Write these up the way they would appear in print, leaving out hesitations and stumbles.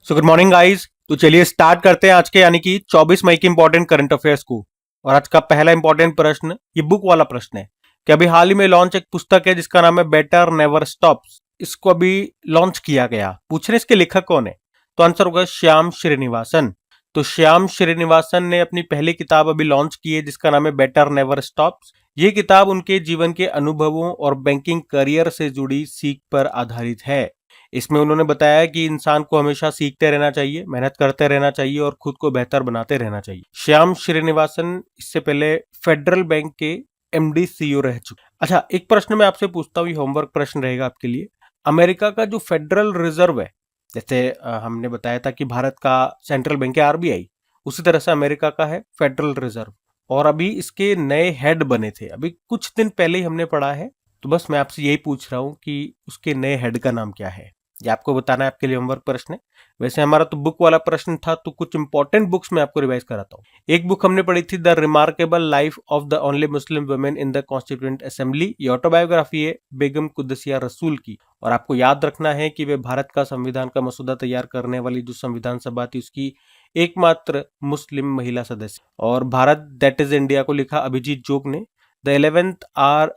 So good morning guys. तो चलिए start करते हैं आज के यानी कि 24 मई के इंपॉर्टेंट करंट अफेयर्स को। और आज का पहला इंपॉर्टेंट प्रश्न ये बुक वाला प्रश्न है कि अभी हाल ही में लॉन्च एक पुस्तक है जिसका नाम है बेटर नेवर स्टॉप्स। इसको अभी लॉन्च किया गया। पूछ रहे इसके लेखक कौन है, तो आंसर होगा श्याम श्रीनिवासन। तो श्याम श्रीनिवासन ने अपनी पहली किताब अभी लॉन्च की है जिसका नाम है बेटर नेवर स्टॉप्स। ये किताब उनके जीवन के अनुभवों और बैंकिंग करियर से जुड़ी सीख पर आधारित है। इसमें उन्होंने बताया कि इंसान को हमेशा सीखते रहना चाहिए, मेहनत करते रहना चाहिए और खुद को बेहतर बनाते रहना चाहिए। श्याम श्रीनिवासन इससे पहले फेडरल बैंक के एमडी सीईओ रह चुके। अच्छा, एक प्रश्न मैं आपसे पूछता हूँ, ये होमवर्क प्रश्न रहेगा आपके लिए। अमेरिका का जो फेडरल रिजर्व है, जैसे हमने बताया था कि भारत का सेंट्रल बैंक है आरबीआई, उसी तरह से अमेरिका का है फेडरल रिजर्व। और अभी इसके नए हेड बने थे, अभी कुछ दिन पहले ही हमने पढ़ा है। तो बस मैं आपसे यही पूछ रहा हूँ कि उसके नए हेड का नाम क्या है, ये आपको बताना है। आपके लिए होमवर्क प्रश्न है। वैसे हमारा तो बुक वाला प्रश्न था, तो कुछ इंपॉर्टेंट बुक्स मैं आपको रिवाइज कराता हूँ। एक बुक हमने पढ़ी थी the remarkable life of the only Muslim women in the constituent assembly. ये ऑटोबायोग्राफी है बेगम कुद्दसिया रसूल की। और आपको याद रखना है कि वे भारत का संविधान का मसौदा तैयार करने वाली जो संविधान सभा थी उसकी एकमात्र मुस्लिम महिला सदस्य। और भारत दैट इज इंडिया को लिखा अभिजीत जोग ने। The 11th hour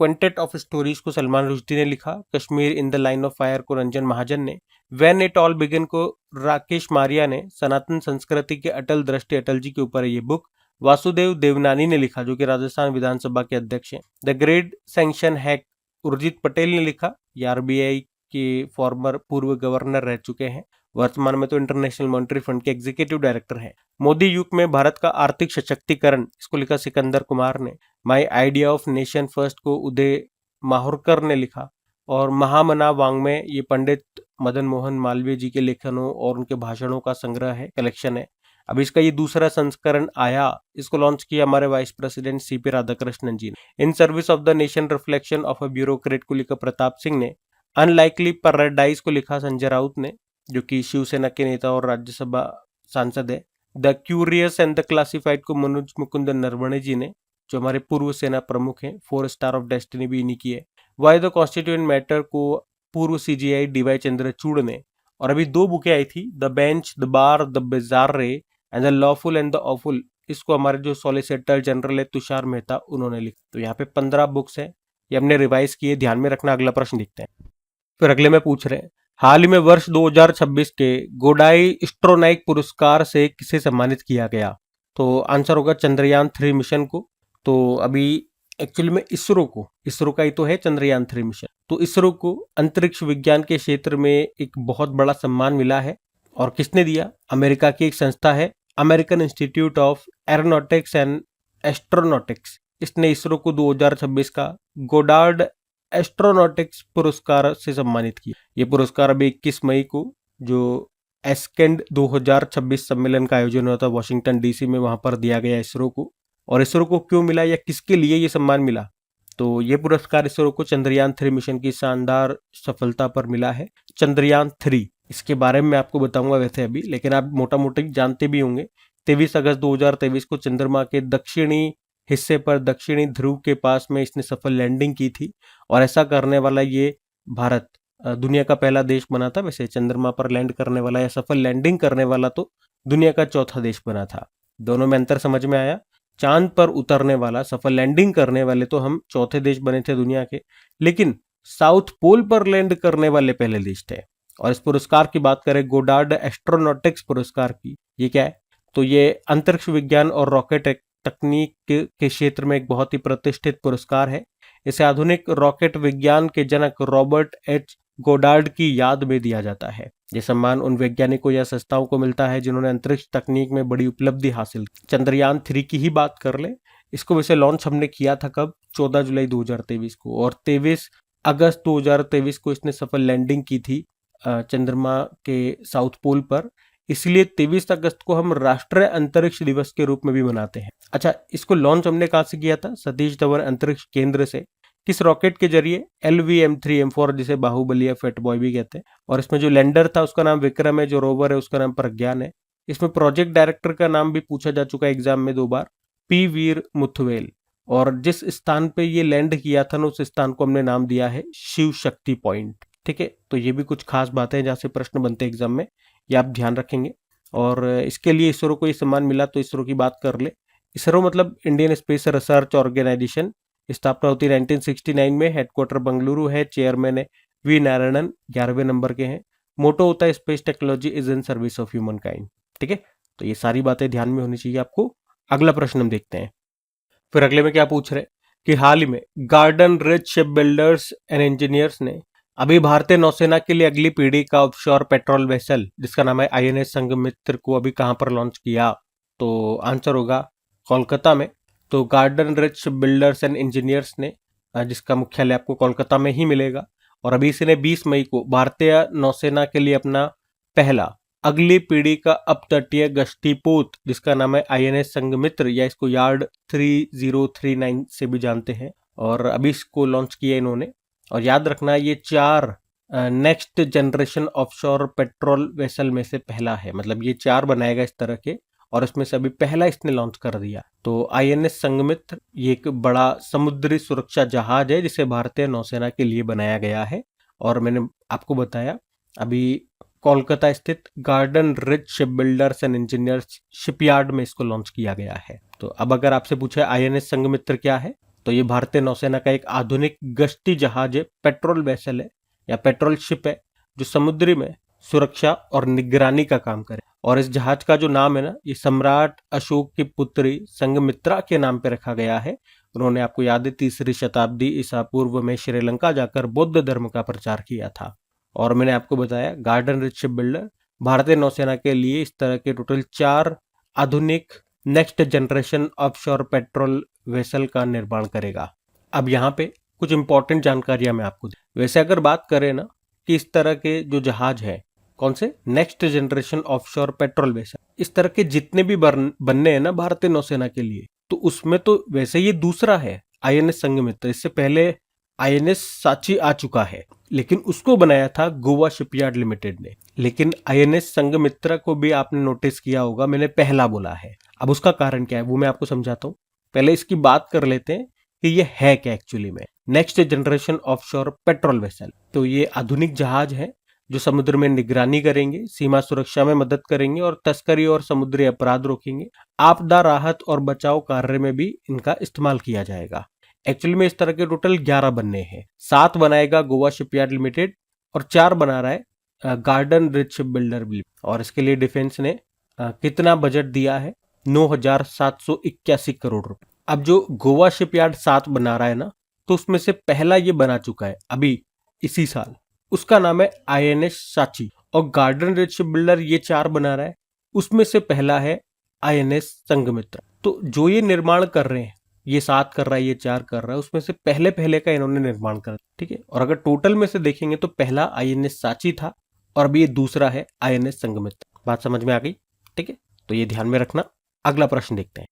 quintet of stories को सलमान रुश्दी ने लिखा। Kashmir in the line of fire को रंजन महाजन ने। व्हेन इट ऑल बिगिन को राकेश मारिया ने। सनातन संस्कृति के अटल दृष्टि अटल जी के ऊपर है ये बुक, वासुदेव देवनानी ने लिखा जो कि राजस्थान विधानसभा के अध्यक्ष हैं। The great sanction hack Urjit Patel ने लिखा, ये आरबीआई के फॉर्मर पूर्व गवर्नर रह चुके हैं, वर्तमान में तो इंटरनेशनल मॉनेटरी फंड के एग्जीक्यूटिव डायरेक्टर हैं। मोदी युग में भारत का आर्थिक सशक्तिकरण, इसको लिखा सिकंदर कुमार ने। My idea of nation first को उदय माहुरकर ने लिखा। और महामना वांग्मय ये पंडित मदन मोहन मालवीय जी के लेखनों और उनके भाषणों का संग्रह है, कलेक्शन है। अब इसका ये दूसरा संस्करण आया, इसको लॉन्च किया हमारे वाइस प्रेसिडेंट सीपी राधाकृष्णन जी ने। In service of the nation reflection of a bureaucrat को लिखा प्रताप सिंह ने। अनलाइकली पैराडाइज को लिखा संजय राउत ने, जो कि शिवसेना के नेता और राज्यसभा सांसद है। The curious and the classified को मनोज मुकुंद नरवणे जी ने, जो हमारे पूर्व सेना प्रमुख हैं। 4 स्टार ऑफ डेस्टिनी भी इन्हीं की है। वाई द कॉन्स्टिट्यूएंट मैटर को पूर्व सीजीआई डीवाई चंद्रचूड़ ने। और अभी 2 बुकें आई थी, the bench, the bar, the bizarre and the lawful and the awful, इसको हमारे जो सॉलिसिटर जनरल है तुषार मेहता उन्होंने लिखा। तो यहाँ पे 15 बुक्स है, ये हमने रिवाइज किए, ध्यान में रखना। अगला प्रश्न देखते हैं। फिर अगले में पूछ रहे हैं, हाल ही में वर्ष 2026 के गोडाई स्ट्रोनाइक पुरस्कार से किसे सम्मानित किया गया? तो आंसर होगा चंद्रयान 3 मिशन को। तो अभी एक्चुअली में इसरो का ही तो है चंद्रयान 3 मिशन। तो इसरो को अंतरिक्ष विज्ञान के क्षेत्र में एक बहुत बड़ा सम्मान मिला है। और किसने दिया? अमेरिका की एक संस्था है, American institute of aeronautics and astronautics. इसने इसरो को 2026 का गोडार्ड एस्ट्रोनॉटिक्स पुरस्कार से सम्मानित किया। ये पुरस्कार अभी 21 मई को जो एस्केंड 2026 सम्मेलन का आयोजन हुआ था वॉशिंगटन डीसी में, वहां पर दिया गया इसरो को। और इसरो को क्यों मिला या किसके लिए ये सम्मान मिला? तो ये पुरस्कार इसरो को चंद्रयान 3 मिशन की शानदार सफलता पर मिला है। चंद्रयान 3 इसके बारे में आपको बताऊंगा वैसे अभी, लेकिन आप मोटा मोटी जानते भी होंगे। 23 अगस्त 2023 को चंद्रमा के दक्षिणी हिस्से पर दक्षिणी ध्रुव के पास में इसने सफल लैंडिंग की थी। और ऐसा करने वाला ये भारत दुनिया का पहला देश बना था। वैसे चंद्रमा पर लैंड करने वाला या सफल लैंडिंग करने वाला तो दुनिया का चौथा देश बना था। दोनों में अंतर समझ में आया? चांद पर उतरने वाला, सफल लैंडिंग करने वाले तो हम चौथे देश बने थे दुनिया के, लेकिन साउथ पोल पर लैंड करने वाले पहले देश थे। और इस पुरस्कार की बात करें गोडार्ड एस्ट्रोनॉटिक्स पुरस्कार की, ये क्या है? तो ये अंतरिक्ष विज्ञान और रॉकेट तकनीक के क्षेत्र में एक बहुत ही प्रतिष्ठित पुरस्कार है। इसे आधुनिक रॉकेट विज्ञान के जनक रॉबर्ट एच गोडार्ड की याद में दिया जाता है। ये सम्मान उन वैज्ञानिकों या संस्थाओं को मिलता है जिन्होंने अंतरिक्ष तकनीक में बड़ी उपलब्धि हासिल की। चंद्रयान 3 की ही बात कर ले, इसको वैसे लॉन्च हमने किया था कब? 14 जुलाई 2023 को। और 23 अगस्त 2023 को इसने सफल लैंडिंग की थी चंद्रमा के साउथ पोल पर। इसलिए 23 अगस्त को हम राष्ट्रीय अंतरिक्ष दिवस के रूप में भी मनाते हैं। अच्छा, इसको लॉन्च हमने कहाँ से किया था? सतीश धवन अंतरिक्ष केंद्र से। किस रॉकेट के जरिए? LVM-3M4, जिसे बाहुबली या फेट बॉय भी कहते हैं। और इसमें जो लैंडर था उसका नाम विक्रम है, जो रोवर है उसका नाम प्रज्ञान है। इसमें प्रोजेक्ट डायरेक्टर का नाम भी पूछा जा चुका है एग्जाम में 2 बार, पी वीर मुथवेल। और जिस स्थान पे ये लैंड किया था ना, उस स्थान को हमने नाम दिया है शिव शक्ति पॉइंट। ठीक है, तो ये भी कुछ खास बातें हैं जहाँ से प्रश्न बनते हैं एग्जाम में, ये आप ध्यान रखेंगे। और इसके लिए इसरो को ये सम्मान मिला, तो इसरो की बात कर ले। इसरो मतलब इंडियन स्पेस रिसर्च ऑर्गेनाइजेशन, स्थापना होती है 1969 में, हेडक्वार्टर बंगलुरु है, चेयरमैन है वी नारायणन, 11वें नंबर के हैं। मोटो होता है space technology is in service of human kind. ठीक है, तो ये सारी बातें ध्यान में होनी चाहिए आपको। अगला प्रश्न हम देखते हैं। फिर अगले में क्या पूछ रहे कि हाल ही में garden rich ship builders and engineers ने अभी भारतीय नौसेना के लिए अगली पीढ़ी का ऑफशोर पेट्रोल वेसल जिसका नाम है आईएनएस संघमित्र को अभी कहां पर लॉन्च किया? तो आंसर होगा कोलकाता में। तो garden rich ship builders and engineers ने, जिसका मुख्यालय आपको कोलकाता में ही मिलेगा, और अभी इसने 20 मई को भारतीय नौसेना के लिए अपना पहला अगली पीढ़ी का अपतटीय गश्तीपोत जिसका नाम है आईएनएस संघमित्र, या इसको यार्ड 3039 से भी जानते हैं, और अभी इसको लॉन्च किया इन्होंने। और याद रखना ये 4 next generation offshore patrol vessel में से पहला है, मतलब ये 4 बनाएगा इस तरह के, और इसमें से अभी पहला इसने लॉन्च कर दिया। तो आईएनएस संघमित्र ये एक बड़ा समुद्री सुरक्षा जहाज है जिसे भारतीय नौसेना के लिए बनाया गया है, और मैंने आपको बताया अभी कोलकाता स्थित garden rich ship builders and engineers shipyard में इसको लॉन्च किया गया है। तो अब अगर आपसे पूछे आईएनएस संघमित्र क्या है, तो ये भारतीय नौसेना का एक आधुनिक गश्ती जहाज है, पेट्रोल वेसल है या पेट्रोल शिप है, जो समुद्री में सुरक्षा और निगरानी का काम करे। और इस जहाज का जो नाम है ना, ये सम्राट अशोक की पुत्री संघमित्रा के नाम पे रखा गया है। उन्होंने, आपको याद है, 3री शताब्दी ईसा पूर्व में श्रीलंका जाकर बौद्ध धर्म का प्रचार किया था। और मैंने आपको बताया गार्डन रिच शिप बिल्डर भारतीय नौसेना के लिए इस तरह के टोटल 4 आधुनिक next generation offshore patrol vessel का निर्माण करेगा। अब यहाँ पे कुछ इंपॉर्टेंट जानकारियां मैं आपको दूं। वैसे अगर बात करें ना कि इस तरह के जो जहाज है, कौन से next generation offshore patrol vessel, इस तरह के जितने भी बनने हैं ना भारतीय नौसेना के लिए, तो उसमें तो वैसे ये दूसरा है आईएनएस संघमित्र। इससे पहले आईएनएस साची आ चुका है, लेकिन उसको बनाया था गोवा शिपयार्ड लिमिटेड ने। लेकिन आईएनएस संघमित्रा को भी आपने नोटिस किया होगा, मैंने पहला बोला है। अब उसका कारण क्या है वो मैं आपको समझाता हूँ। पहले इसकी बात कर लेते हैं कि ये है क्या एक्चुअली में। Next generation offshore patrol vessel, तो ये आधुनिक जहाज है जो समुद्र में निगरानी करेंगे, सीमा सुरक्षा में मदद करेंगे और तस्करी और समुद्री अपराध रोकेंगे। आपदा राहत और बचाव कार्य में भी इनका इस्तेमाल किया जाएगा। एक्चुअली में इस तरह के टोटल 11 बनने हैं। 7 बनाएगा गोवा शिपयार्ड लिमिटेड और 4 बना रहा है गार्डन रिच शिप बिल्डर भी। और इसके लिए डिफेंस ने कितना बजट दिया है? 9,781 करोड़ रुपए। अब जो गोवा शिपयार्ड 7 बना रहा है ना, तो उसमें से पहला ये बना चुका है अभी इसी साल, उसका नाम है आईएनएस साची। और गार्डन रिच शिप बिल्डर ये 4 बना रहा है, उसमें से पहला है आईएनएस संघमित्र। तो जो ये निर्माण कर रहे हैं, ये 7 कर रहा है, ये 4 कर रहा है, उसमें से पहले पहले का इन्होंने निर्माण कर, ठीक है। और अगर टोटल में से देखेंगे तो पहला आईएनएस साची था और अभी ये दूसरा है आईएनएस संघमित्र। बात समझ में आ गई? ठीक है, तो ये ध्यान में रखना। अगला प्रश्न देखते हैं।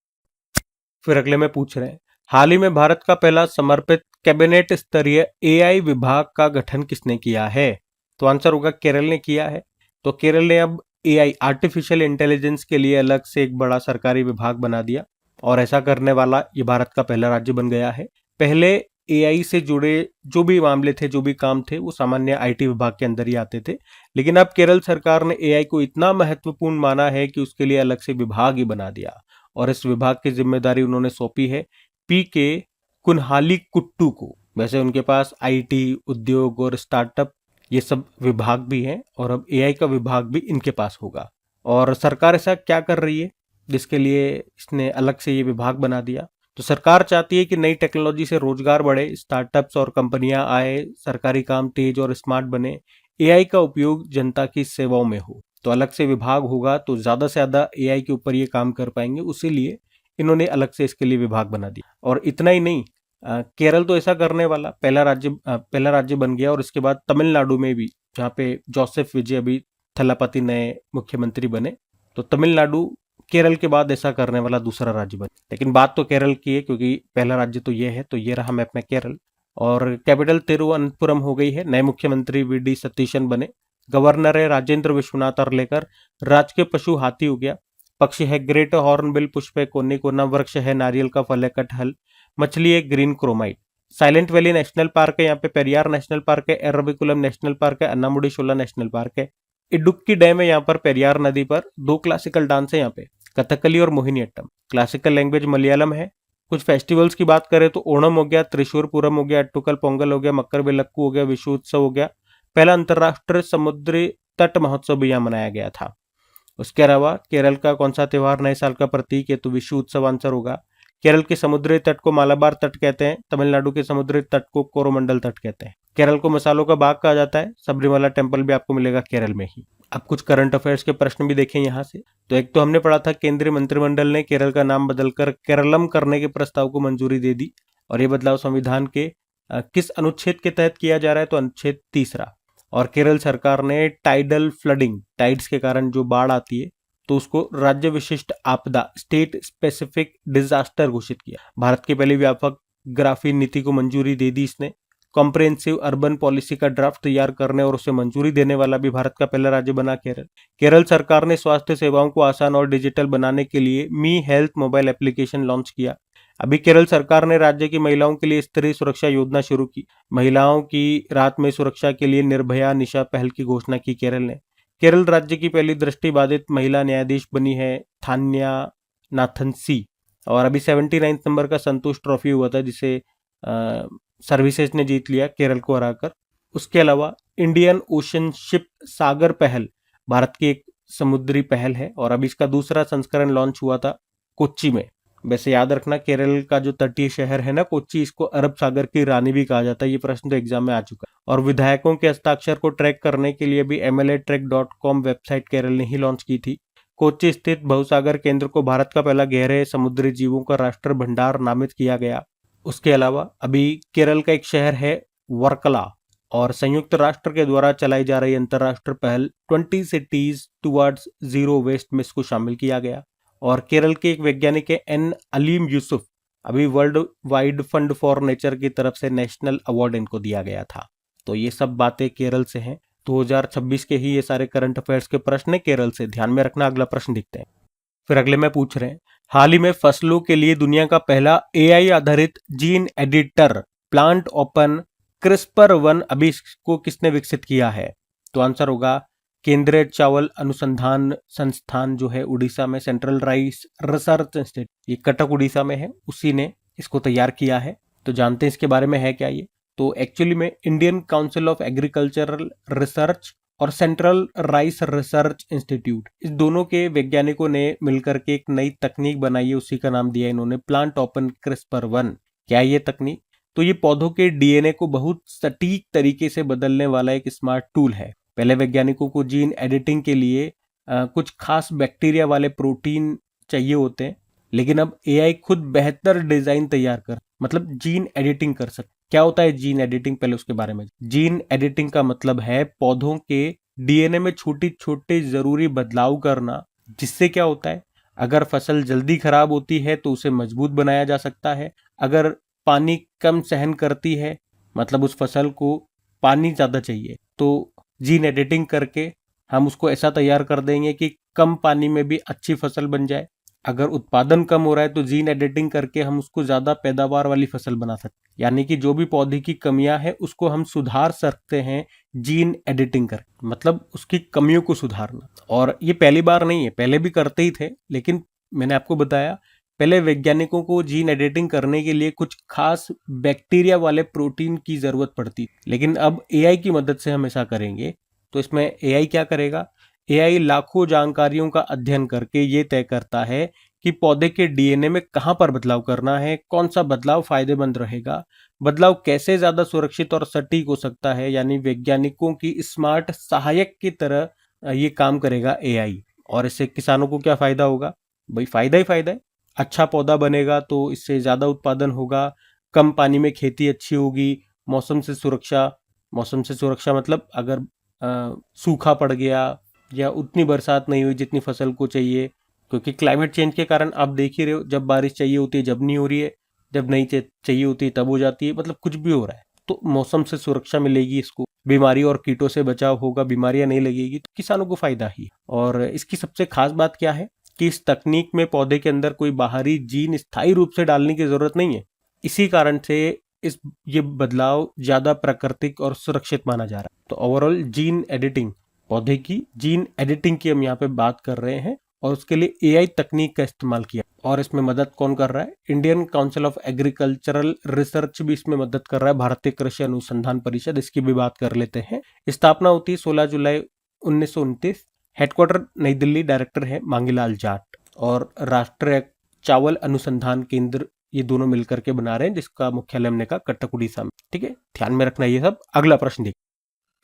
फिर अगले में पूछ रहे हैं, हाल ही में भारत का पहला समर्पित कैबिनेट स्तरीय एआई विभाग का गठन किसने किया है? तो आंसर होगा केरल ने किया है। तो केरल ने अब एआई आर्टिफिशियल इंटेलिजेंस के लिए अलग से एक बड़ा सरकारी विभाग बना दिया, और ऐसा करने वाला ये भारत का पहला राज्य बन गया है। पहले एआई से जुड़े जो भी मामले थे, जो भी काम थे, वो सामान्य आईटी विभाग के अंदर ही आते थे। लेकिन अब केरल सरकार ने एआई को इतना महत्वपूर्ण माना है कि उसके लिए अलग से विभाग ही बना दिया, और इस विभाग की जिम्मेदारी उन्होंने सौंपी है पीके कुनहाली कुट्टू को। वैसे उनके पास आईटी, उद्योग और स्टार्टअप ये सब विभाग भी हैं, और अब एआई का विभाग भी इनके पास होगा। और सरकार ऐसा क्या कर रही है जिसके लिए इसने अलग से ये विभाग बना दिया? तो सरकार चाहती है कि नई टेक्नोलॉजी से रोजगार बढ़े, स्टार्टअप्स और कंपनियां आए, सरकारी काम तेज और स्मार्ट बने, एआई का उपयोग जनता की सेवाओं में हो। तो अलग से विभाग होगा तो ज्यादा से ज्यादा एआई के ऊपर ये काम कर पाएंगे, उसीलिए इन्होंने अलग से इसके लिए विभाग बना दिया। और इतना ही नहीं, केरल तो ऐसा करने वाला पहला राज्य बन गया, और इसके बाद तमिलनाडु में भी, जहाँ पे जोसेफ विजय अभी थलापति नए मुख्यमंत्री बने, तो तमिलनाडु केरल के बाद ऐसा करने वाला दूसरा राज्य बने। लेकिन बात तो केरल की है, क्योंकि पहला राज्य तो ये है, तो ये रहा मैप में केरल। और कैपिटल तिरुवनंतपुरम हो गई है। नए मुख्यमंत्री वीडी सतीशन बने। गवर्नर है राजेंद्र विश्वनाथ अर्लेकर। राजकीय पशु हाथी हो गया। पक्षी है ग्रेट हॉर्नबिल पुष्प है कोनिकोना। वृक्ष है नारियल का फल है कटहल। मछली है green chromite. Silent valley national park है, यहाँ पे पेरियार नेशनल पार्क है, एरविकुलम नेशनल पार्क है, अन्नामुडी शोला नेशनल पार्क है, इडुक्की डैम है यहाँ पर पेरियार नदी पर। 2 क्लासिकल डांस है यहाँ पे, कथकली और मोहिनीअट्टम। क्लासिकल लैंग्वेज मलयालम है। कुछ फेस्टिवल्स की बात करें तो ओणम हो गया, त्रिशूर पूरम हो गया, अट्टुकल पोंगल हो गया, मकर विलक्कू हो गया, विश्व उत्सव हो गया। पहला अंतरराष्ट्रीय समुद्री तट महोत्सव भी यहाँ मनाया गया था। उसके अलावा केरल का कौन सा त्योहार नए साल का प्रतीक है, तो विश्व उत्सव आंसर होगा। केरल के समुद्री तट को मालाबार तट कहते हैं, तमिलनाडु के समुद्री तट को कोरोमंडल तट कहते हैं। केरल को मसालों का बाग कहा जाता है। सबरीमला टेम्पल भी आपको मिलेगा केरल में ही। अब कुछ करंट अफेयर्स के प्रश्न भी देखें यहाँ से। तो एक तो हमने पढ़ा था केंद्रीय मंत्रिमंडल ने केरल का नाम बदलकर केरलम करने के प्रस्ताव को मंजूरी दे दी, और ये बदलाव संविधान के किस अनुच्छेद के तहत किया जा रहा है, तो अनुच्छेद 3। और केरल सरकार ने टाइडल फ्लडिंग, टाइड्स के कारण जो बाढ़ आती है, तो उसको राज्य विशिष्ट आपदा, स्टेट स्पेसिफिक डिजास्टर घोषित किया। भारत की पहली व्यापक ग्राफीन नीति को मंजूरी दे दी इसने। कॉम्प्रिहेंसिव अर्बन पॉलिसी का ड्राफ्ट तैयार करने और उसे मंजूरी देने वाला भी भारत का पहला राज्य बना केरल। केरल सरकार ने स्वास्थ्य सेवाओं को आसान और डिजिटल बनाने के लिए मी हेल्थ मोबाइल एप्लीकेशन लॉन्च किया। अभी केरल सरकार ने राज्य की महिलाओं के लिए स्त्री सुरक्षा योजना शुरू की। महिलाओं की रात में सुरक्षा के लिए निर्भया निशा पहल की घोषणा की केरल ने। केरल राज्य की पहली दृष्टिबाधित महिला न्यायाधीश बनी है थान्या नाथनसी। और अभी 79 नंबर का संतोष ट्रॉफी हुआ था, जिसे सर्विसेज ने जीत लिया केरल को हराकर। उसके अलावा इंडियन ओशन शिप सागर पहल भारत की एक समुद्री पहल है, और अभी इसका दूसरा संस्करण लॉन्च हुआ था कोच्चि में। वैसे याद रखना, केरल का जो तटीय शहर है ना कोच्चि, इसको अरब सागर की रानी भी कहा जाता है। ये प्रश्न तो एग्जाम में आ चुका है। और विधायकों के हस्ताक्षर को ट्रैक करने के लिए भी MLAtrack.com वेबसाइट केरल ने ही लॉन्च की थी। कोच्चि स्थित बहुसागर केंद्र को भारत का पहला गहरे समुद्री जीवों का राष्ट्र भंडार नामित किया गया। उसके अलावा अभी केरल का एक शहर है वर्कला, और संयुक्त राष्ट्र के द्वारा चलाई जा रही अंतरराष्ट्रीय पहल 20 सिटीज टुवर्ड्स जीरो वेस्ट में इसको शामिल किया गया। और केरल के एक वैज्ञानिक है N अलीम यूसुफ, अभी world wide fund for nature की तरफ से नेशनल अवार्ड इनको दिया गया था। तो ये सब बातें केरल से हैं। 2026 के ही ये सारे करंट अफेयर्स के प्रश्न है केरल से, ध्यान में रखना। अगला प्रश्न देखते हैं। फिर अगले में पूछ रहे हैं, हाल ही में फसलों के लिए दुनिया का पहला AI आधारित gene editor plant open CRISPR-1 अभी इसको किसने विकसित किया है, तो आंसर होगा केंद्रीय चावल अनुसंधान संस्थान जो है उड़ीसा में, सेंट्रल राइस रिसर्च इंस्टीट्यूट, ये कटक उड़ीसा में है, उसी ने इसको तैयार किया है। तो जानते हैं इसके बारे में है क्या ये। तो एक्चुअली में Indian council of agricultural research और सेंट्रल राइस रिसर्च इंस्टीट्यूट, इस दोनों के वैज्ञानिकों ने मिलकर के एक नई तकनीक बनाई है, उसी का नाम दिया इन्होंने प्लांट ओपन CRISPR-1। क्या ये तकनीक, तो ये पौधों के DNA को बहुत सटीक तरीके से बदलने वाला एक स्मार्ट टूल है। पहले वैज्ञानिकों को जीन एडिटिंग के लिए कुछ खास बैक्टीरिया वाले प्रोटीन चाहिए होते हैं, लेकिन अब AI खुद बेहतर डिजाइन तैयार कर, मतलब जीन एडिटिंग कर सकते। क्या होता है जीन एडिटिंग, पहले उसके बारे में। जीन एडिटिंग का मतलब है पौधों के DNA में छोटी छोटे जरूरी बदलाव करना, जिससे क्या होता है, अगर फसल जल्दी खराब होती है तो उसे मजबूत बनाया जा सकता है। अगर पानी कम सहन करती है, मतलब उस फसल को पानी ज्यादा चाहिए, तो जीन एडिटिंग करके हम उसको ऐसा तैयार कर देंगे कि कम पानी में भी अच्छी फसल बन जाए। अगर उत्पादन कम हो रहा है तो जीन एडिटिंग करके हम उसको ज्यादा पैदावार वाली फसल बना सकते हैं। यानी कि जो भी पौधे की कमियां हैं उसको हम सुधार सकते हैं जीन एडिटिंग कर, मतलब उसकी कमियों को सुधारना। और ये पहली बार नहीं है, पहले भी करते ही थे, लेकिन मैंने आपको बताया पहले वैज्ञानिकों को जीन एडिटिंग करने के लिए कुछ खास बैक्टीरिया वाले प्रोटीन की जरूरत पड़ती, लेकिन अब AI की मदद से हम ऐसा करेंगे। तो इसमें AI क्या करेगा, AI लाखों जानकारियों का अध्ययन करके ये तय करता है कि पौधे के DNA में कहाँ पर बदलाव करना है, कौन सा बदलाव फायदेमंद रहेगा, बदलाव कैसे ज्यादा सुरक्षित और सटीक हो सकता है। यानी वैज्ञानिकों की स्मार्ट सहायक की तरह ये काम करेगा AI। और इससे किसानों को क्या फायदा होगा, भाई फायदा ही फायदा है। अच्छा पौधा बनेगा तो इससे ज्यादा उत्पादन होगा, कम पानी में खेती अच्छी होगी, मौसम से सुरक्षा, मौसम से सुरक्षा मतलब अगर सूखा पड़ गया या उतनी बरसात नहीं हुई जितनी फसल को चाहिए, क्योंकि क्लाइमेट चेंज के कारण आप देख ही रहे हो, जब बारिश चाहिए होती है जब नहीं हो रही है, जब नहीं चाहिए होती है तब हो जाती है, मतलब कुछ भी हो रहा है। तो मौसम से सुरक्षा मिलेगी इसको, बीमारी और कीटों से बचाव होगा, बीमारियां नहीं लगेगी, तो किसानों को फायदा ही। और इसकी सबसे खास बात क्या है कि इस तकनीक में पौधे के अंदर कोई बाहरी जीन स्थायी रूप से डालने की जरूरत नहीं है। इसी कारण से ये बदलाव ज्यादा प्राकृतिक और सुरक्षित माना जा रहा है। तो ओवरऑल जीन एडिटिंग, पौधे की जीन एडिटिंग की हम यहाँ पे बात कर रहे हैं और उसके लिए एआई तकनीक का इस्तेमाल किया और इसमें मदद कौन कर रहा है? Indian council of agricultural research भी इसमें मदद कर रहा है, भारतीय कृषि अनुसंधान परिषद, इसकी भी बात कर लेते हैं। स्थापना होती है 16 जुलाई 1929। हेडक्वार्टर नई दिल्ली, डायरेक्टर है मांगीलाल जाट और राष्ट्रीय चावल अनुसंधान केंद्र, ये दोनों मिलकर के बना रहे हैं जिसका मुख्यालय हमने कहा कटक उड़ीसा में। ठीक है, ध्यान में रखना ये सब। अगला प्रश्न देखिए,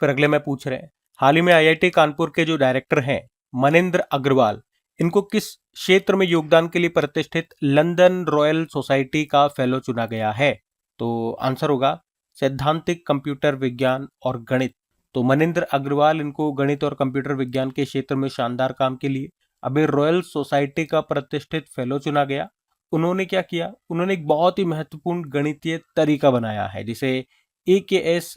फिर अगले में पूछ रहे हैं, हाल ही में आईआईटी कानपुर के जो डायरेक्टर हैं मनिंद्र अग्रवाल, इनको किस क्षेत्र में योगदान के लिए प्रतिष्ठित लंदन रॉयल सोसाइटी का फेलो चुना गया है? तो आंसर होगा सैद्धांतिक कंप्यूटर विज्ञान और गणित। तो मनिंद्र अग्रवाल, इनको गणित और कंप्यूटर विज्ञान के क्षेत्र में शानदार काम के लिए अभी रॉयल सोसाइटी का प्रतिष्ठित फेलो चुना गया। उन्होंने क्या किया? उन्होंने एक बहुत ही महत्वपूर्ण गणितीय तरीका बनाया है जिसे AKS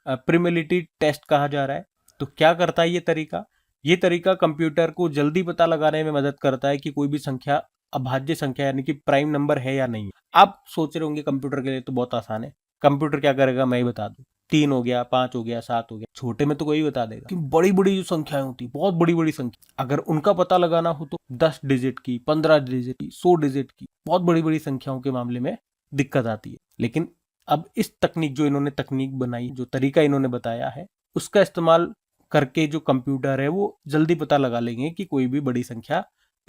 प्रिमिलिटी टेस्ट कहा जा रहा है। तो क्या करता है ये तरीका? ये तरीका कंप्यूटर को जल्दी पता लगाने में मदद करता है कि कोई भी संख्या अभाज्य संख्या यानी कि प्राइम नंबर है या नहीं। आप सोच रहे होंगे कंप्यूटर के लिए तो बहुत आसान है, कंप्यूटर क्या करेगा मैं ही बता दूं, 3 हो गया, 5 हो गया, 7 हो गया। छोटे में तो कोई बता देगा कि बड़ी बड़ी जो संख्याएं होती, बहुत बड़ी बड़ी संख्या, अगर उनका पता लगाना हो तो 10 डिजिट की, 15 डिजिट की, 100 डिजिट की, बहुत बड़ी बड़ी संख्याओं के मामले में दिक्कत आती है। लेकिन अब इस तकनीक, जो इन्होंने तकनीक बनाई, जो तरीका इन्होंने बताया है, उसका इस्तेमाल करके जो कंप्यूटर है वो जल्दी पता लगा लेंगे कि कोई भी बड़ी संख्या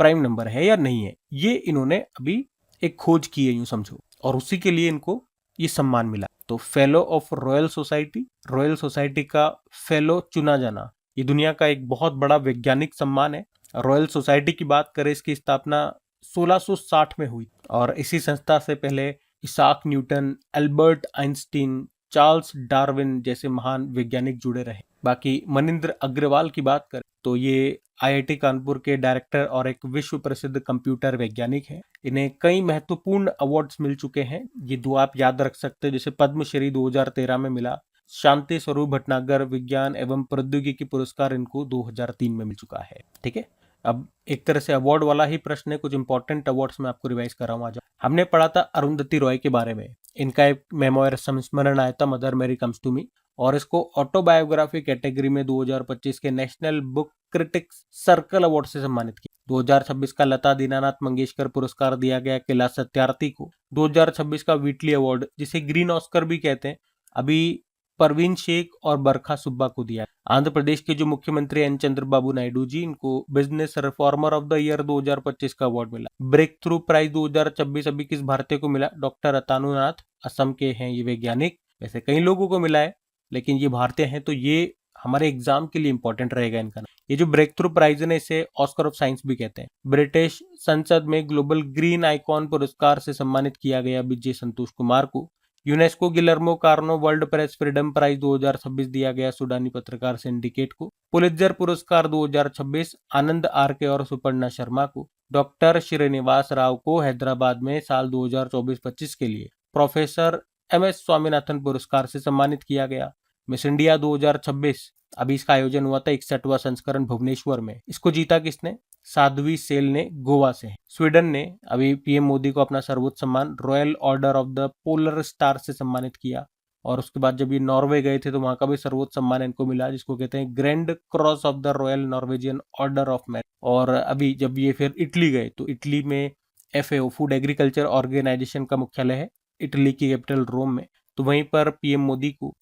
प्राइम नंबर है या नहीं है। ये इन्होंने अभी एक खोज की है यूं समझो, और उसी के लिए इनको ये सम्मान मिला। तो fellow of royal society, royal society का फेलो चुना जाना, ये दुनिया का एक बहुत बड़ा वैज्ञानिक सम्मान है। रॉयल सोसाइटी की बात करें, इसकी स्थापना 1660 में हुई और इसी संस्था से पहले Isaac Newton, Albert Einstein, Charles Darwin जैसे महान वैज्ञानिक जुड़े रहे। बाकी मनिंद्र अग्रवाल की बात करें तो ये आईआईटी कानपुर के डायरेक्टर और एक विश्व प्रसिद्ध कंप्यूटर वैज्ञानिक हैं। इन्हें कई महत्वपूर्ण अवार्ड्स मिल चुके हैं, ये दो आप याद रख सकते हैं, जैसे पद्मश्री 2013 में मिला, शांति स्वरूप भटनागर विज्ञान एवं प्रौद्योगिकी पुरस्कार इनको 2003 में मिल चुका है। ठीक है, अब एक तरह से अवार्ड वाला ही प्रश्न है, कुछ इंपॉर्टेंट अवार्ड्स में आपको रिवाइज कर रहा हूँ आज। हमने पढ़ा था अरुंधति रॉय के बारे में, इनका एक मेमोयर संस्मरण आया था मदर मेरी कम्स टू मी, और इसको ऑटोबायोग्राफी कैटेगरी में 2025 के national book critics circle award से सम्मानित किया। 2026 का लता दीनानाथ मंगेशकर पुरस्कार दिया गया कैलाश सत्यार्थी को। 2026 का व्हीटली अवार्ड, जिसे ग्रीन ऑस्कर भी कहते हैं, अभी परवीन शेख और बरखा सुब्बा को दिया। आंध्र प्रदेश के जो मुख्यमंत्री एन चंद्रबाबू नायडू जी, इनको business reformer of the year 2025 का अवार्ड मिला। ब्रेक थ्रू प्राइज 2026 अभी किस भारतीय को मिला? डॉक्टर अतानुनाथ, असम के हैं ये वैज्ञानिक। वैसे कई लोगों को मिला है लेकिन ये भारतीय हैं, तो ये हमारे एग्जाम के लिए इंपॉर्टेंट रहेगा इनका नाम। ये जो ब्रेक थ्रू प्राइज है इसे ऑस्कर ऑफ साइंस भी कहते हैं। ब्रिटिश संसद में ग्लोबल ग्रीन आइकॉन पुरस्कार से सम्मानित किया गया विजय संतोष कुमार को। UNESCO Guillermo Cano World Press Freedom Prize 2026 दिया गया सूडानी पत्रकार सिंडिकेट को। पुलित्जर पुरस्कार 2026 आनंद आरके और सुपर्णा शर्मा को। डॉक्टर श्रीनिवास राव को हैदराबाद में साल 2024-25 के लिए प्रोफेसर MS स्वामीनाथन पुरस्कार से सम्मानित किया गया। मिस इंडिया 2026, अभी इसका आयोजन हुआ था 61वां संस्करण भुवनेश्वर में। इसको जीता किसने? साध्वी सेल ने, गोवा से। स्वीडन ने अभी पीएम मोदी को अपना सर्वोच्च सम्मान royal order of the polar star से सम्मानित किया। और उसके बाद जब ये नॉर्वे गए थे तो वहां का भी सर्वोच्च सम्मान इनको मिला, जिसको कहते हैं grand cross of the royal Norwegian order of merit. और अभी जब ये फिर इटली गए तो इटली में FAO फूड एग्रीकल्चर ऑर्गेनाइजेशन का मुख्यालय है, इटली की कैपिटल रोम में। तो वहीं पर पीएम मोदी को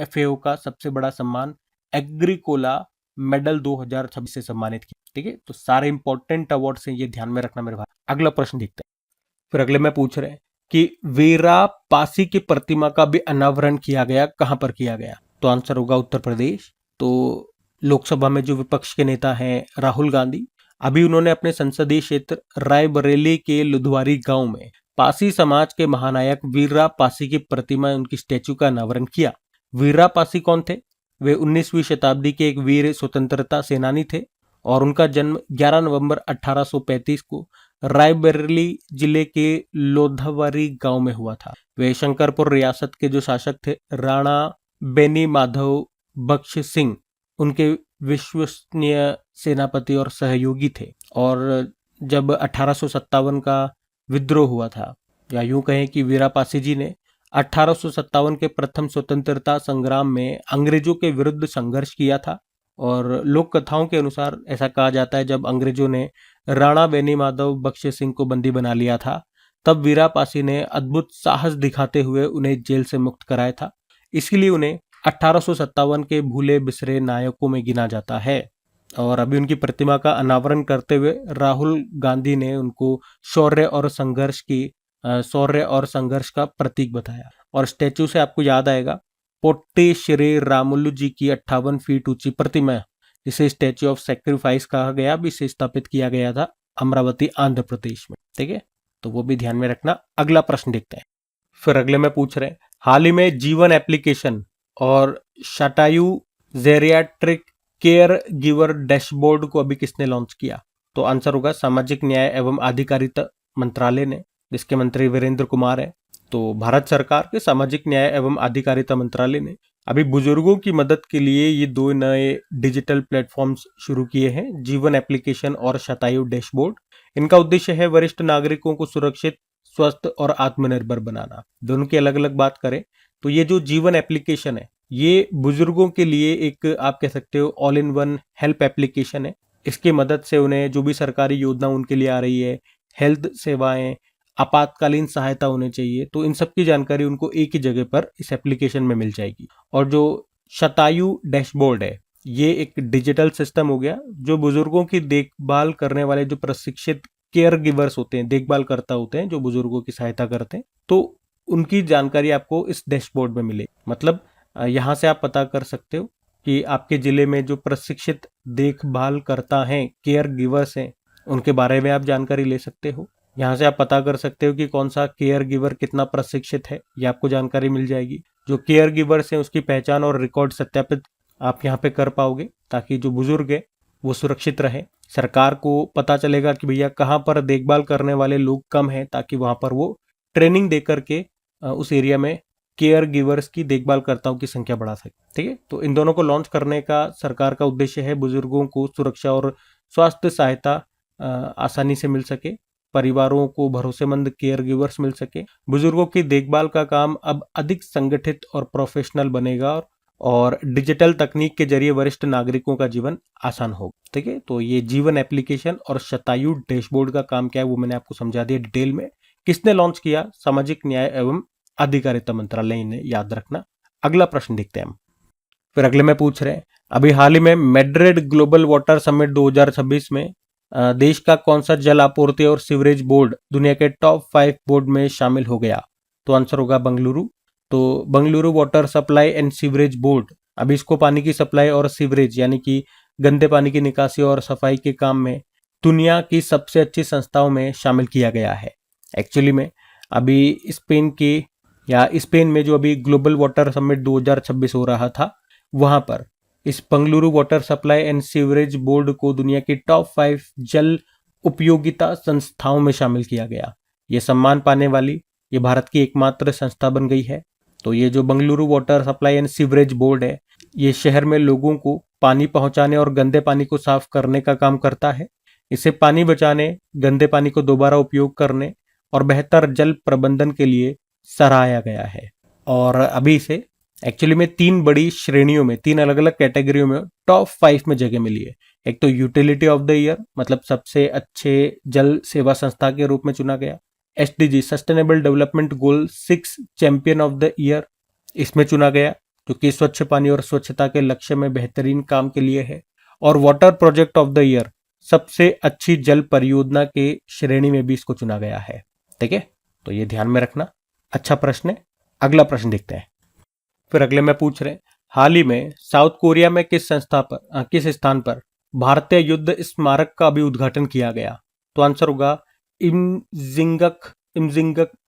FAO का सबसे बड़ा सम्मान एग्रीकोला मेडल 2026 से सम्मानित किया। ठीक है, तो सारे इंपॉर्टेंट अवार्ड हैं, ये ध्यान में रखना मेरे भाई। अगला प्रश्न देखते हैं। फिर अगले में पूछ रहे हैं कि वीरा पासी की प्रतिमा का भी अनावरण किया गया, कहां पर किया गया? तो आंसर होगा उत्तर प्रदेश। तो लोकसभा में जो विपक्ष के नेता हैं राहुल गांधी, अभी उन्होंने अपने संसदीय क्षेत्र रायबरेली के लुधवारी गांव में पासी समाज के महानायक वीरा पासी की प्रतिमा, उनकी स्टैचू का अनावरण किया। वीरा पासी कौन थे? वे 19वीं शताब्दी के एक वीर स्वतंत्रता सेनानी थे और उनका जन्म 11 नवंबर 1835 को रायबरेली जिले के लोधवारी गांव में हुआ था। वे शंकरपुर रियासत के जो शासक थे राणा बेनी माधव बख्श सिंह, उनके विश्वसनीय सेनापति और सहयोगी थे। और जब 1857 का विद्रोह हुआ था या यूं कहें कि वीरा पासी जी ने 1857 के प्रथम स्वतंत्रता संग्राम में अंग्रेजों के विरुद्ध संघर्ष किया था। और लोक कथाओं के अनुसार ऐसा कहा जाता है, जब अंग्रेजों ने राणा बेनी माधव बख्शे सिंह को बंदी बना लिया था, तब वीरा पासी ने अद्भुत साहस दिखाते हुए उन्हें जेल से मुक्त कराया था। इसीलिए उन्हें 1857 के भूले बिसरे नायकों में गिना जाता है। और अभी उनकी प्रतिमा का अनावरण करते हुए राहुल गांधी ने उनको शौर्य और संघर्ष का प्रतीक बताया। और स्टैचू से आपको याद आएगा, पोट्टी श्री रामुलु जी की 58 फीट ऊंची प्रतिमा, जिसे स्टैचू ऑफ सेक्रीफाइस कहा गया, अभी इसे स्थापित किया गया था अमरावती आंध्र प्रदेश में। ठीक है, तो वो भी ध्यान में रखना। अगला प्रश्न देखते हैं। फिर अगले में पूछ रहे हैं, हाल ही में जीवन एप्लीकेशन और शतायु जेरियाट्रिक केयर गिवर डैशबोर्ड को अभी किसने लॉन्च किया? तो आंसर होगा सामाजिक न्याय एवं अधिकारिता मंत्रालय ने, जिसके मंत्री वीरेंद्र कुमार है। तो भारत सरकार के सामाजिक न्याय एवं अधिकारिता मंत्रालय ने अभी बुजुर्गों की मदद के लिए ये 2 नए डिजिटल प्लेटफॉर्म्स शुरू किए हैं, जीवन एप्लीकेशन और शतायु डैशबोर्ड। इनका उद्देश्य है वरिष्ठ नागरिकों को सुरक्षित, स्वस्थ और आत्मनिर्भर बनाना। दोनों की अलग अलग बात करें तो ये जो जीवन एप्लीकेशन है, ये बुजुर्गों के लिए एक, आप कह सकते हो, all in one help application है। इसकी मदद से उन्हें जो भी सरकारी योजना उनके लिए आ रही है, हेल्थ सेवाएं, आपातकालीन सहायता होनी चाहिए, तो इन सब की जानकारी उनको एक ही जगह पर इस एप्लीकेशन में मिल जाएगी। और जो शतायु डैशबोर्ड है, ये एक डिजिटल सिस्टम हो गया, जो बुजुर्गों की देखभाल करने वाले जो प्रशिक्षित केयर गिवर्स होते हैं, देखभाल करता होते हैं, जो बुजुर्गों की सहायता करते हैं, तो उनकी जानकारी आपको इस डैशबोर्ड में मिले। मतलब यहाँ से आप पता कर सकते हो कि आपके जिले में जो प्रशिक्षित देखभाल करता है, केयर गिवर्स हैं, उनके बारे में आप जानकारी ले सकते हो। यहाँ से आप पता कर सकते हो कि कौन सा केयर गिवर कितना प्रशिक्षित है, ये आपको जानकारी मिल जाएगी। जो केयर गिवर्स हैं उसकी पहचान और रिकॉर्ड सत्यापित आप यहाँ पे कर पाओगे, ताकि जो बुजुर्ग है वो सुरक्षित रहे। सरकार को पता चलेगा कि भैया कहाँ पर देखभाल करने वाले लोग कम हैं, ताकि वहाँ पर वो ट्रेनिंग दे करके उस एरिया में केयर गिवर्स की देखभालकर्ताओं की संख्या बढ़ा सके। ठीक है, तो इन दोनों को लॉन्च करने का सरकार का उद्देश्य है बुजुर्गों को सुरक्षा और स्वास्थ्य सहायता आसानी से मिल सके, परिवारों को भरोसेमंद केयर गिवर्स मिल सके, बुजुर्गों की देखभाल का काम अब अधिक संगठित और प्रोफेशनल बनेगा, और डिजिटल तकनीक के जरिए वरिष्ठ नागरिकों का जीवन आसान होगा। ठीक है, तो ये जीवन एप्लीकेशन और शतायु डैशबोर्ड का काम क्या है वो मैंने आपको समझा दिया डिटेल में। किसने लॉन्च किया? सामाजिक न्याय एवं अधिकारिता मंत्रालय ने, याद रखना। अगला प्रश्न देखते हैं हम। फिर अगले में पूछ रहे हैं, अभी हाल ही में मैड्रिड ग्लोबल वाटर समिट 2026 में देश का कौन सा जल आपूर्ति और सीवरेज बोर्ड दुनिया के टॉप 5 बोर्ड में शामिल हो गया? तो आंसर होगा बंगलुरु। तो Bengaluru water supply and sewerage board, अभी इसको पानी की सप्लाई और सीवरेज यानी कि गंदे पानी की निकासी और सफाई के काम में दुनिया की सबसे अच्छी संस्थाओं में शामिल किया गया है। एक्चुअली में अभी स्पेन में जो अभी ग्लोबल वाटर समिट 2026 हो रहा था, वहां पर इस Bengaluru water supply and sewerage board को दुनिया की टॉप 5 जल उपयोगिता संस्थाओं में शामिल किया गया। ये सम्मान पाने वाली ये भारत की एकमात्र संस्था बन गई है। तो ये जो Bengaluru water supply and sewerage board है, ये शहर में लोगों को पानी पहुंचाने और गंदे पानी को साफ करने का काम करता है। इसे पानी बचाने, गंदे पानी को दोबारा उपयोग करने और बेहतर जल प्रबंधन के लिए सराहा गया है। और अभी इसे एक्चुअली में 3 बड़ी श्रेणियों में, 3 अलग अलग कैटेगरियों में टॉप 5 में जगह मिली है। एक तो यूटिलिटी ऑफ द ईयर, मतलब सबसे अच्छे जल सेवा संस्था के रूप में चुना गया। SDG sustainable development goal 6 champion of the year, इसमें चुना गया, जो कि स्वच्छ पानी और स्वच्छता के लक्ष्य में बेहतरीन काम के लिए है। और water project of the year, सबसे अच्छी जल परियोजना के श्रेणी में भी इसको चुना गया है। ठीक है, तो ये ध्यान में रखना। अच्छा प्रश्न है। अगला प्रश्न देखते हैं। फिर अगले में पूछ रहे हैं, हाल ही में साउथ कोरिया में किस स्थान पर भारतीय युद्ध स्मारक का भी उद्घाटन किया गया? तो आंसर होगा इमजिंगक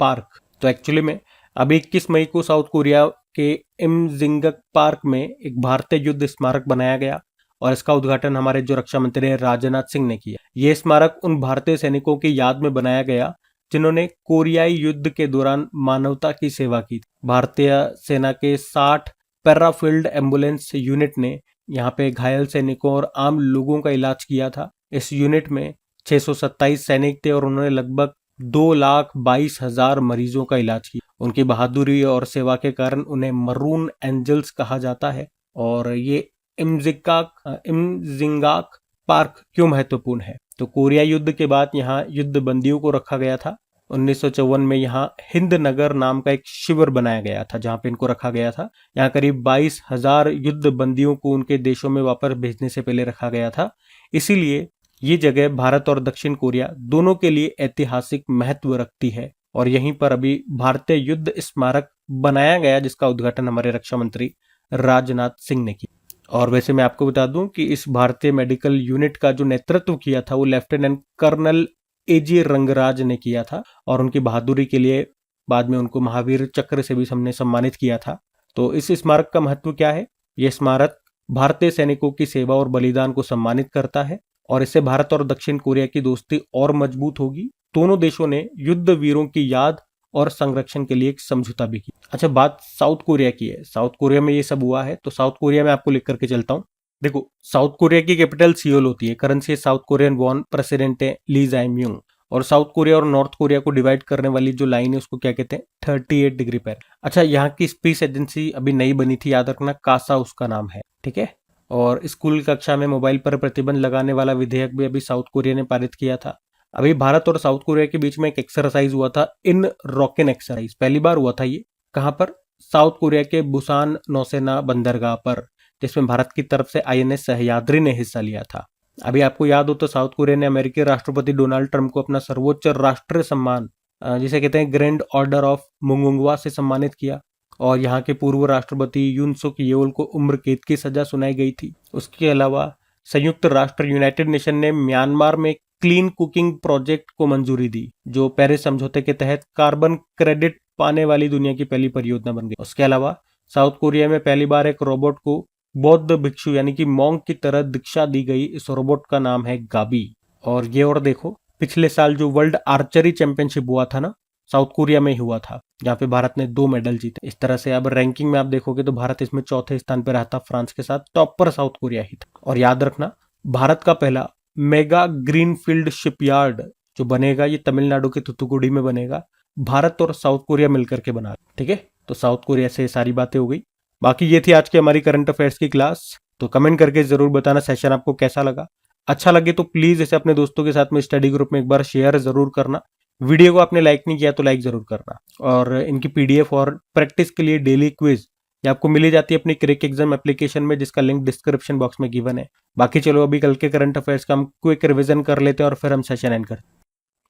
पार्क। तो एक्चुअली में अभी 21 मई को साउथ कोरिया के इमजिंगक पार्क में एक भारतीय युद्ध स्मारक बनाया गया, और इसका उद्घाटन हमारे जो रक्षा मंत्री राजनाथ सिंह ने किया। यह स्मारक उन भारतीय सैनिकों की याद में बनाया गया जिन्होंने कोरियाई युद्ध के दौरान मानवता की सेवा की। भारतीय सेना के 60 पैराफील्ड एम्बुलेंस यूनिट ने यहाँ पे घायल सैनिकों और आम लोगों का इलाज किया था। इस यूनिट में 627 सैनिक थे और उन्होंने लगभग 2,22,000 मरीजों का इलाज किया। उनकी बहादुरी और सेवा के कारण उन्हें मरून एंजल्स कहा जाता है। और ये इमजिंगाक पार्क क्यों महत्वपूर्ण है? तो कोरिया युद्ध के बाद यहाँ युद्ध बंदियों को रखा गया था। 1954 में यहाँ हिंद नगर नाम का एक शिविर बनाया गया था जहां पे इनको रखा गया था। यहाँ करीब 22,000 युद्ध बंदियों को उनके देशों में वापस भेजने से पहले रखा गया था। इसीलिए ये जगह भारत और दक्षिण कोरिया दोनों के लिए ऐतिहासिक महत्व रखती है। और यहीं पर अभी भारतीय युद्ध स्मारक बनाया गया जिसका उद्घाटन हमारे रक्षा मंत्री राजनाथ सिंह ने किया। और वैसे मैं आपको बता दूं कि इस भारतीय मेडिकल यूनिट का जो नेतृत्व किया था वो लेफ्टिनेंट कर्नल एजी रंगराज ने किया था। और उनकी बहादुरी के लिए बाद में उनको महावीर चक्र से भी हमने सम्मानित किया था। तो इस स्मारक का महत्व क्या है? यह स्मारक भारतीय सैनिकों की सेवा और बलिदान को सम्मानित करता है और इससे भारत और दक्षिण कोरिया की दोस्ती और मजबूत होगी। दोनों देशों ने युद्ध वीरों की याद और संरक्षण के लिए एक समझौता भी किया। अच्छा, बात साउथ कोरिया की है। साउथ कोरिया में ये सब हुआ है तो साउथ कोरिया में आपको लिख करके चलता हूँ। देखो, साउथ कोरिया की कैपिटल सियोल होती है। Currency south Korean von, president है ली जाए-म्यूंग। और साउथ कोरिया और नॉर्थ कोरिया को डिवाइड करने वाली जो लाइन है उसको क्या कहते हैं? 38 डिग्री पर। अच्छा, यहाँ की स्पेस एजेंसी अभी नई बनी थी, याद रखना, कासा उसका नाम है, ठीक है। और स्कूल कक्षा में मोबाइल पर प्रतिबंध लगाने वाला विधेयक भी अभी साउथ कोरिया ने पारित किया था। अभी भारत और साउथ कोरिया के बीच में एक एक्सरसाइज हुआ था, इन रॉकेन एक्सरसाइज। पहली बार हुआ था ये, कहां पर? साउथ कोरिया के बुसान नौसेना बंदरगाह पर, जिसमें भारत की तरफ से आईएनएस सह्याद्री ने हिस्सा लिया था। अभी आपको याद हो तो साउथ कोरिया ने अमेरिकी राष्ट्रपति डोनाल्ड ट्रंप को अपना सर्वोच्च राष्ट्रीय सम्मान जिसे कहते हैं ग्रैंड ऑर्डर ऑफ मुंगुंगवा से सम्मानित किया। और यहाँ के पूर्व राष्ट्रपति यून सुक येओल को उम्र कैद की सजा सुनाई गई थी। उसके अलावा संयुक्त राष्ट्र यूनाइटेड नेशन ने म्यांमार में क्लीन कुकिंग प्रोजेक्ट को मंजूरी दी, जो पेरिस समझौते के तहत कार्बन क्रेडिट पाने वाली दुनिया की पहली परियोजना बन गई। उसके अलावा साउथ कोरिया में पहली बार एक रोबोट को बौद्ध भिक्षु यानी कि मॉन्क की तरह दीक्षा दी गई। इस रोबोट का नाम है गाबी। और ये और देखो, पिछले साल जो वर्ल्ड आर्चरी चैंपियनशिप हुआ था ना, साउथ कोरिया में ही हुआ था, जहां पे भारत ने 2 मेडल जीते। इस तरह से अब रैंकिंग में आप देखोगे तो भारत इसमें चौथे स्थान पर रहता, फ्रांस के साथ। टॉप पर साउथ कोरिया ही था। और याद रखना, भारत का पहला मेगा ग्रीनफील्ड शिपयार्ड जो बनेगा ये तमिलनाडु के थुथुकुडी में बनेगा। भारत और साउथ कोरिया मिलकर के बना, ठीक है। तो साउथ कोरिया से सारी बातें हो गई। बाकी ये थी आज की हमारी करंट अफेयर्स की क्लास। तो कमेंट करके जरूर बताना सेशन आपको कैसा लगा। अच्छा लगे तो प्लीज इसे अपने दोस्तों के साथ में स्टडी ग्रुप में एक बार शेयर जरूर करना। वीडियो को आपने लाइक नहीं किया तो लाइक जरूर करना। और इनकी पीडीएफ और प्रैक्टिस के लिए डेली क्विज ये आपको मिली जाती है अपनी क्रिक एग्जाम एप्लीकेशन में, जिसका लिंक डिस्क्रिप्शन बॉक्स में गिवन है। बाकी चलो अभी कल के करंट अफेयर्स का हम क्विक रिविजन कर लेते हैं और फिर हम सेशन एंड करते हैं।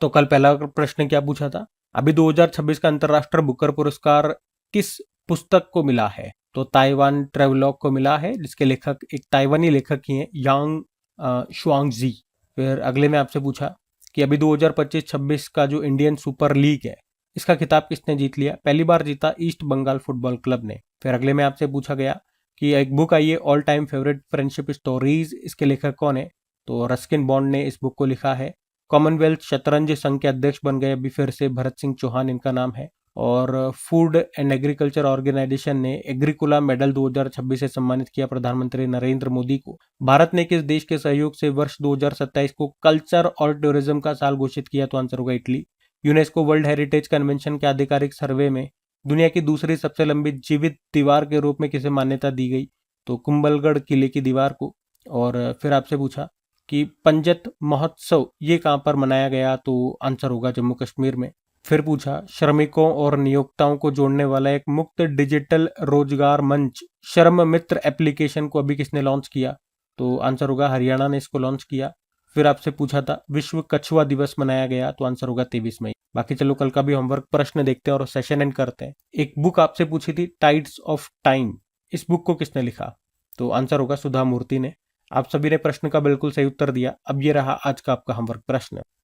तो कल पहला प्रश्न क्या पूछा था? अभी 2026 का अंतरराष्ट्रीय बुकर पुरस्कार किस पुस्तक को मिला है? तो ताइवान ट्रेवलॉग को मिला है, जिसके लेखक एक ताइवानी लेखक ही हैं, यांग शुआंगजी। फिर अगले में आपसे पूछा कि अभी 2025-26 का जो इंडियन सुपर लीग है इसका खिताब किसने जीत लिया? पहली बार जीता ईस्ट बंगाल फुटबॉल क्लब ने। फिर अगले में आपसे पूछा गया कि एक बुक आई है all time favourite friendship stories, इसके लेखक कौन है? तो रस्किन बॉन्ड ने इस बुक को लिखा है। कॉमनवेल्थ शतरंज संघ के अध्यक्ष बन गए अभी फिर से भरत सिंह चौहान इनका नाम है। और फूड एंड एग्रीकल्चर ऑर्गेनाइजेशन ने एग्रीकोला मेडल 2026 से सम्मानित किया प्रधानमंत्री नरेंद्र मोदी को। भारत ने किस देश के सहयोग से वर्ष 2027 को कल्चर और टूरिज्म का साल घोषित किया? तो आंसर होगा Italy. UNESCO world heritage convention के आधिकारिक सर्वे में दुनिया की दूसरी सबसे लंबी जीवित दीवार के रूप में किसे मान्यता दी गई? तो कुंभलगढ़ किले की दीवार को। और फिर आपसे पूछा कि पंजत महोत्सव ये कहां पर मनाया गया? तो आंसर होगा जम्मू कश्मीर में। फिर पूछा श्रमिकों और नियोक्ताओं को जोड़ने वाला एक मुक्त डिजिटल रोजगार मंच श्रम मित्र एप्लीकेशन को अभी किसने लॉन्च किया? तो आंसर होगा हरियाणा ने इसको लॉन्च किया। फिर आपसे पूछा था विश्व कछुआ दिवस मनाया गया, तो आंसर होगा 23 मई। बाकी चलो कल का भी होमवर्क प्रश्न देखते हैं और सेशन एंड करते हैं। एक बुक आपसे पूछी थी टाइड्स ऑफ टाइम, इस बुक को किसने लिखा? तो आंसर होगा सुधा मूर्ति ने। आप सभी ने प्रश्न का बिल्कुल सही उत्तर दिया। अब ये रहा आज का आपका होमवर्क प्रश्न।